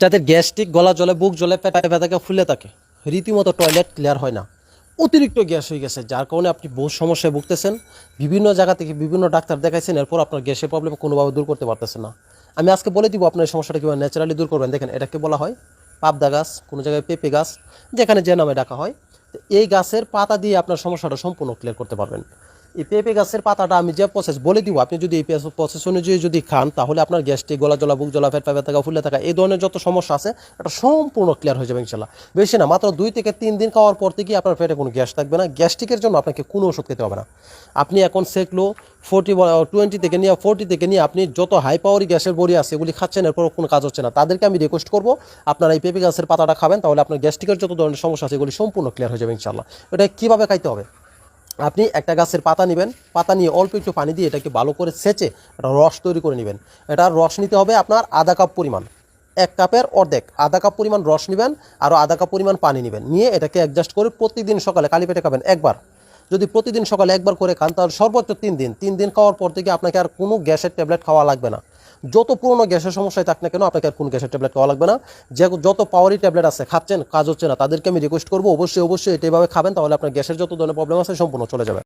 যাদের গ্যাস্ট্রিক, গলা জ্বলে, বুক জ্বলে, পেটে ব্যথা, ফুলে থাকে, রীতিমতো টয়লেট ক্লিয়ার হয় না, অতিরিক্ত গ্যাস হয়ে গেছে, যার কারণে আপনি বহু সমস্যায় ভুগতেছেন, বিভিন্ন জায়গা থেকে বিভিন্ন ডাক্তার দেখাইছেন, এরপর আপনার গ্যাসের প্রবলেম কোনোভাবে দূর করতে পারতেছেন না। আমি আজকে বলে দিব আপনার এই সমস্যাটা কীভাবে ন্যাচারালি দূর করবেন। দেখেন, এটাকে বলা হয় পাবদা গাছ, কোনো জায়গায় পেঁপে গাছ, যেখানে যে নামে ডাকা হয়। তো এই গাছের পাতা দিয়ে আপনার সমস্যাটা সম্পূর্ণ ক্লিয়ার করতে পারবেন। এই পেঁপে গাছের পাতাটা আমি যে প্রসেস বলে দিব, আপনি যদি এই প্রসেস অনুযায়ী যদি খান, তাহলে আপনার গ্যাস্ট্রিক, গলা জ্বলা, বুক জ্বলা, পেট ব্যথা, ফুলে থাকা, এই ধরনের যত সমস্যা আছে এটা সম্পূর্ণ ক্লিয়ার হয়ে যাবে ইনশাল্লাহ। বেশি না, মাত্র 2 থেকে 3 দিন খাওয়ার পর থেকে আপনার পেটে কোনো গ্যাস থাকবে না। গ্যাস্ট্রিকের জন্য আপনাকে কোনো ওষুধ খেতে হবে না। আপনি এখন সেকলো 20 থেকে নিয়ে 40 থেকে নিয়ে আপনি যত হাই পাওয়ারি গ্যাসের বড়ি আছে এগুলি খাচ্ছেন, এরপর কোনো কাজ হচ্ছে না, তাদেরকে আমি রিকোয়েস্ট করবো আপনারা এই পেঁপে গাছের পাতাটা খাবেন, তাহলে আপনার গ্যাস্ট্রিকের যত ধরনের সমস্যা আছে এগুলি সম্পূর্ণ ক্লিয়ার হয়ে যাবে ইনশাল্লাহ। এটা কীভাবে খাইতে হবে? আপনি একটা গাছের পাতা নেবেন, পাতা নিয়ে অল্প একটু পানি দিয়ে এটাকে ভালো করে সেচে একটা রস তৈরি করে নেবেন। এটার রস নিতে হবে আপনার আধা কাপ পরিমাণ, 1 কাপের অর্ধেক, আধা কাপ পরিমাণ রস নেবেন, আরও আধা কাপ পরিমাণ পানি নেবেন, নিয়ে এটাকে অ্যাডজাস্ট করে প্রতিদিন সকালে খালি পেটে খাবেন একবার। যদি প্রতিদিন সকালে একবার করে খান, তাহলে সর্বোচ্চ 3 দিন খাওয়ার পর থেকে আপনাকে আর কোনো গ্যাসের ট্যাবলেট খাওয়া লাগবে না। যত পুরনো গ্যাসের সমস্যায় থাক না কেন, আপনাকে আর কোনো গ্যাসের ট্যাবলেট খাওয়া লাগবে না। যে যত পাওয়ারি ট্যাবলেট আছে খাচ্ছেন, কাজ হচ্ছে না, তাদেরকে আমি রিকোয়েস্ট করবো অবশ্যই অবশ্যই এটা এইভাবে খাবেন, তাহলে আপনার গ্যাসের যত ধরনের প্রবলেম আছে সম্পূর্ণ চলে যাবে।